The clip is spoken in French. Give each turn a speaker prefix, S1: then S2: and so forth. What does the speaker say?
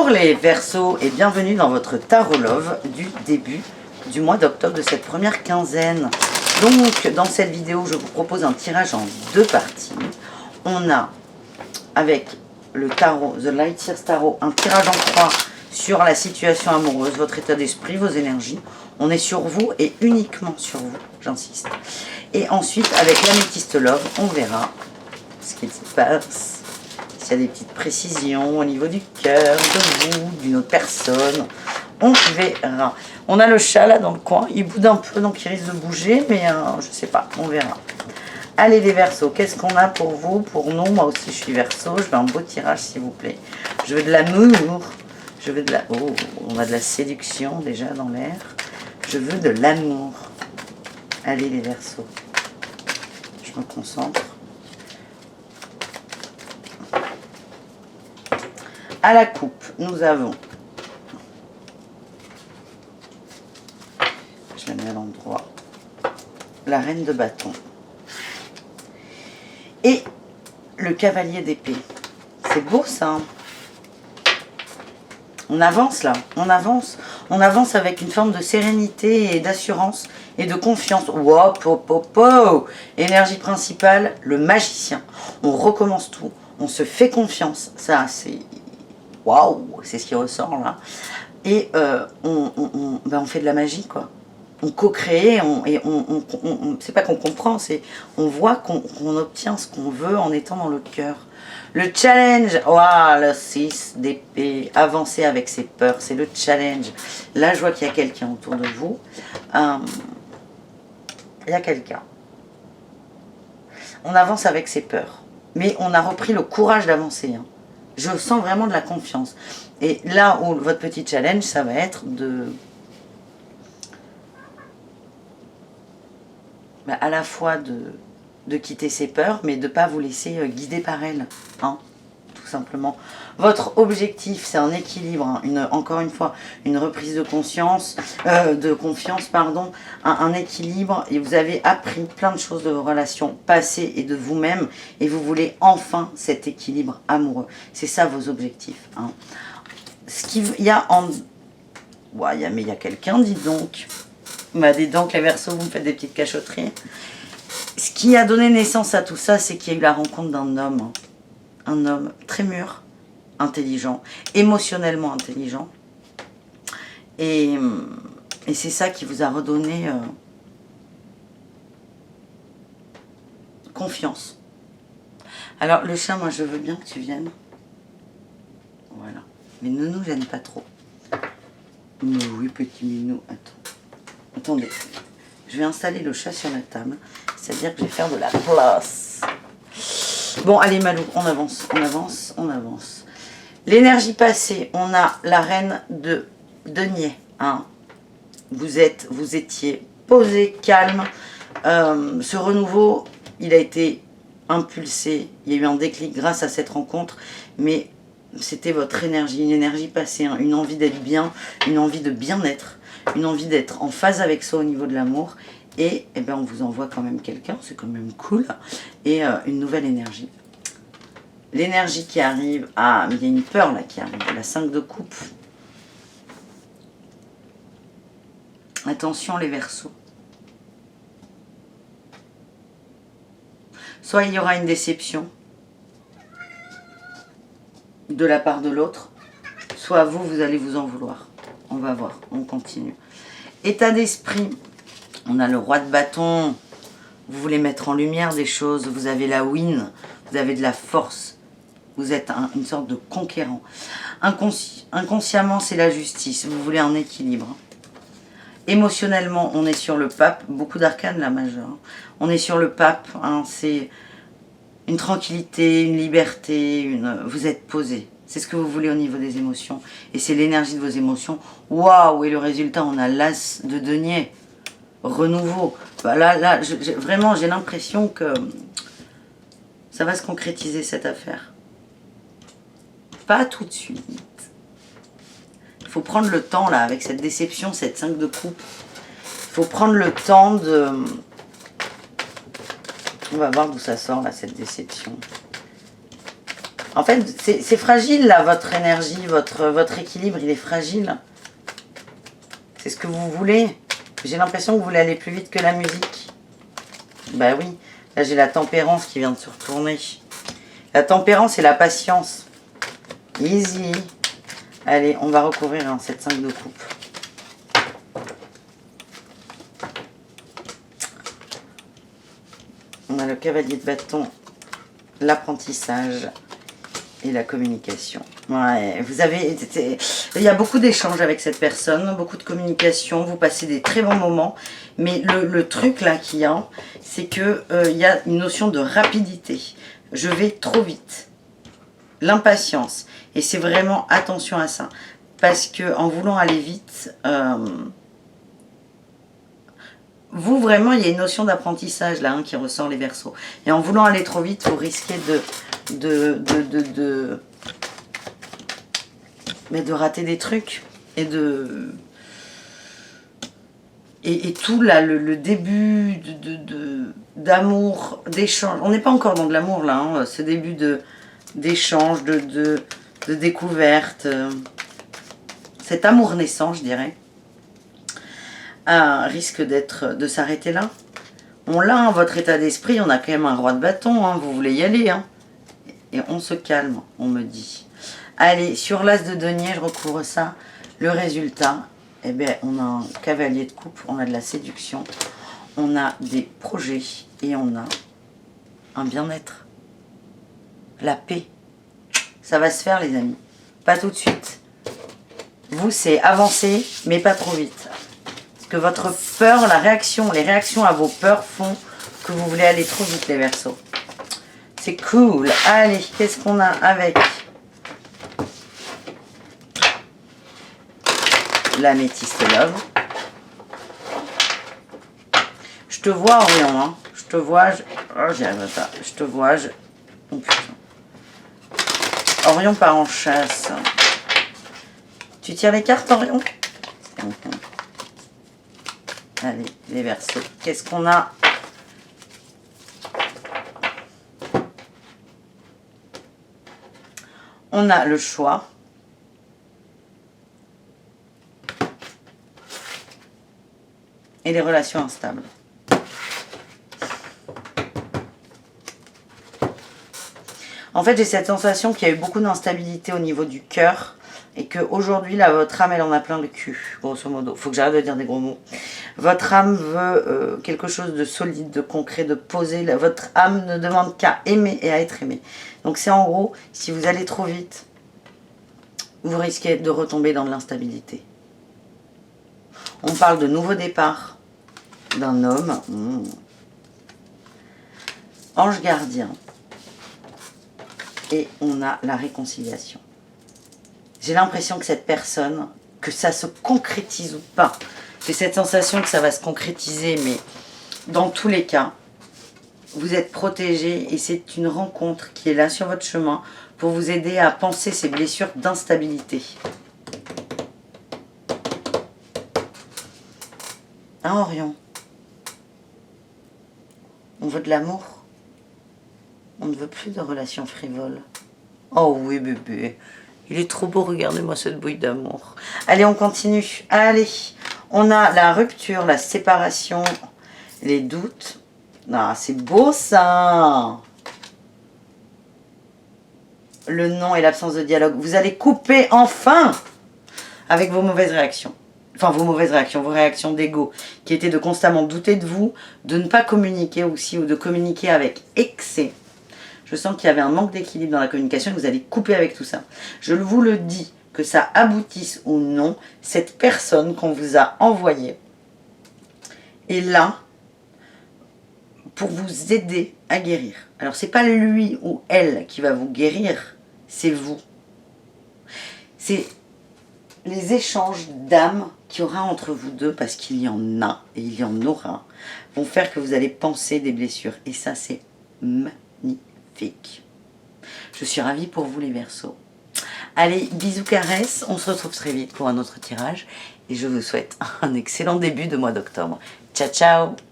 S1: Bonjour les Verseaux et bienvenue dans votre Tarot Love du début du mois d'octobre de cette première quinzaine. Donc dans cette vidéo je vous propose un tirage en deux parties. On a avec le tarot The Light Years Tarot un tirage en croix sur la situation amoureuse, votre état d'esprit, vos énergies. On est sur vous et uniquement sur vous, j'insiste. Et ensuite avec l'Améthyste Love, on verra ce qu'il se passe. S'il y a des petites précisions au niveau du cœur, de vous, d'une autre personne, on verra. On a le chat là dans le coin, il boude un peu donc il risque de bouger, mais je sais pas, on verra. Allez les Verseaux, qu'est-ce qu'on a pour vous, pour nous? Moi aussi je suis Verseau, je veux un beau tirage s'il vous plaît. Je veux de l'amour, je veux de la... Oh, on a de la séduction déjà dans l'air. Je veux de l'amour. Allez les Verseaux, je me concentre. À la coupe, nous avons, je la mets à l'endroit, la reine de bâton et le cavalier d'épée. C'est beau ça, hein? On avance là, on avance avec une forme de sérénité et d'assurance et de confiance. Wow, énergie principale, le magicien. On recommence tout, on se fait confiance, ça c'est... Waouh, c'est ce qui ressort là. Et on fait de la magie quoi. On co-crée, c'est pas qu'on comprend, c'est on voit qu'on obtient ce qu'on veut en étant dans le cœur. Le challenge, waouh, le 6 d'épée, avancer avec ses peurs, c'est le challenge. Là je vois qu'il y a quelqu'un autour de vous. Il y a quelqu'un. On avance avec ses peurs. Mais on a repris le courage d'avancer, hein. Je sens vraiment de la confiance. Et là où votre petit challenge, ça va être de... à la fois de quitter ses peurs, mais de ne pas vous laisser guider par elles. Hein, tout simplement. Votre objectif, c'est un équilibre. Hein, encore une fois, une reprise de conscience, de confiance, pardon. Un équilibre. Et vous avez appris plein de choses de vos relations passées et de vous-même. Et vous voulez enfin cet équilibre amoureux. C'est ça vos objectifs. Hein. Ce qu'il y a en... Ouais, mais il y a quelqu'un, dites donc. Bah, dites donc, les Verseaux, vous me faites des petites cachotteries. Ce qui a donné naissance à tout ça, c'est qu'il y a eu la rencontre d'un homme. Hein. Un homme très mûr, intelligent, émotionnellement intelligent. Et c'est ça qui vous a redonné confiance. Alors, le chat, moi, je veux bien que tu viennes. Voilà. Mais ne nous gêne pas trop. Mais oui, petit minou. Attends. Attendez. Je vais installer le chat sur la table. C'est-à-dire que je vais faire de la place. Bon, allez, Malou, on avance, on avance, on avance. L'énergie passée, on a la reine de denier. Hein. Vous étiez posé, calme. Ce renouveau, il a été impulsé. Il y a eu un déclic grâce à cette rencontre. Mais c'était votre énergie, une énergie passée. Hein, une envie d'être bien, une envie de bien-être. Une envie d'être en phase avec soi au niveau de l'amour. Et eh ben, on vous envoie quand même quelqu'un, c'est quand même cool. Et une nouvelle énergie. L'énergie qui arrive, ah, mais il y a une peur là qui arrive, la 5 de coupe. Attention les Verseaux. Soit il y aura une déception de la part de l'autre, soit vous, vous allez vous en vouloir. On va voir, on continue. État d'esprit, on a le roi de bâton. Vous voulez mettre en lumière des choses, vous avez la win, vous avez de la force. Vous êtes une sorte de conquérant. Inconsciemment, c'est la justice. Vous voulez un équilibre. Émotionnellement, on est sur le pape. Beaucoup d'arcanes, la majeure. On est sur le pape. Hein, c'est une tranquillité, une liberté. Vous êtes posé. C'est ce que vous voulez au niveau des émotions. Et c'est l'énergie de vos émotions. Waouh! Et le résultat, on a l'as de denier. Renouveau. Bah là, vraiment, j'ai l'impression que ça va se concrétiser, cette affaire. Pas tout de suite. Il faut prendre le temps, là, avec cette déception, cette 5 de coupe. Il faut prendre le temps de... On va voir d'où ça sort, là, cette déception. En fait, c'est fragile, là, votre énergie, votre équilibre, il est fragile. C'est ce que vous voulez. J'ai l'impression que vous voulez aller plus vite que la musique. Bah oui. Là, j'ai la tempérance qui vient de se retourner. La tempérance et la patience. Easy. Allez, on va recouvrir hein, cette 5 de coupe. On a le cavalier de bâton, l'apprentissage et la communication. Ouais, vous avez... Il y a beaucoup d'échanges avec cette personne, beaucoup de communication, vous passez des très bons moments. Mais le truc là qu'il y a, c'est qu'il y a une notion de rapidité. Je vais trop vite. L'impatience. Et c'est vraiment attention à ça. Parce que en voulant aller vite, vous vraiment, il y a une notion d'apprentissage là hein, qui ressort les Verseaux. Et en voulant aller trop vite, vous risquez de rater des trucs. Et tout là, le début d'amour, d'échange. On n'est pas encore dans de l'amour là, hein, ce début d'échange, de découverte. Cet amour naissant, je dirais, risque de s'arrêter là. On l'a, hein, votre état d'esprit, on a quand même un roi de bâton, hein, vous voulez y aller. Hein. Et on se calme, on me dit. Allez, sur l'as de denier, je recouvre ça. Le résultat, eh bien, on a un cavalier de coupe, on a de la séduction, on a des projets et on a un bien-être. La paix. Ça va se faire, les amis. Pas tout de suite. Vous, c'est avancer, mais pas trop vite. Parce que votre peur, les réactions à vos peurs font que vous voulez aller trop vite, les Verseaux. C'est cool. Allez, qu'est-ce qu'on a avec l'améthyste love? Je te vois, Orion. Hein. Je te vois. Oh, j'y arrive pas. Je te vois. Oh, putain. Orion part en chasse. Tu tires les cartes, Orion? Allez, les Verseaux. Qu'est-ce qu'on a? On a le choix. Et les relations instables. En fait, j'ai cette sensation qu'il y a eu beaucoup d'instabilité au niveau du cœur et qu'aujourd'hui, là, votre âme, elle en a plein le cul, grosso modo. Faut que j'arrête de dire des gros mots. Votre âme veut quelque chose de solide, de concret, de posé. Votre âme ne demande qu'à aimer et à être aimé. Donc, c'est en gros, si vous allez trop vite, vous risquez de retomber dans de l'instabilité. On parle de nouveau départ d'un homme. Ange gardien. Et on a la réconciliation. J'ai l'impression que cette personne, que ça se concrétise ou pas. J'ai cette sensation que ça va se concrétiser, mais dans tous les cas, vous êtes protégé et c'est une rencontre qui est là sur votre chemin pour vous aider à panser ces blessures d'instabilité. Hein, Orion? On veut de l'amour? On ne veut plus de relations frivoles. Oh oui, bébé. Il est trop beau, regardez-moi cette bouille d'amour. Allez, on continue. Allez, on a la rupture, la séparation, les doutes. Ah, c'est beau ça. Le non et l'absence de dialogue. Vous allez couper enfin avec vos mauvaises réactions. Enfin, vos réactions d'ego, qui étaient de constamment douter de vous, de ne pas communiquer aussi, ou de communiquer avec excès. Je sens qu'il y avait un manque d'équilibre dans la communication et que vous allez couper avec tout ça. Je vous le dis, que ça aboutisse ou non, cette personne qu'on vous a envoyée est là pour vous aider à guérir. Alors, c'est pas lui ou elle qui va vous guérir, c'est vous. C'est les échanges d'âme qu'il y aura entre vous deux, parce qu'il y en a et il y en aura, vont faire que vous allez penser des blessures. Et ça, c'est magnifique. Je suis ravie pour vous, les Verseaux. Allez, bisous, caresses. On se retrouve très vite pour un autre tirage. Et je vous souhaite un excellent début de mois d'octobre. Ciao, ciao!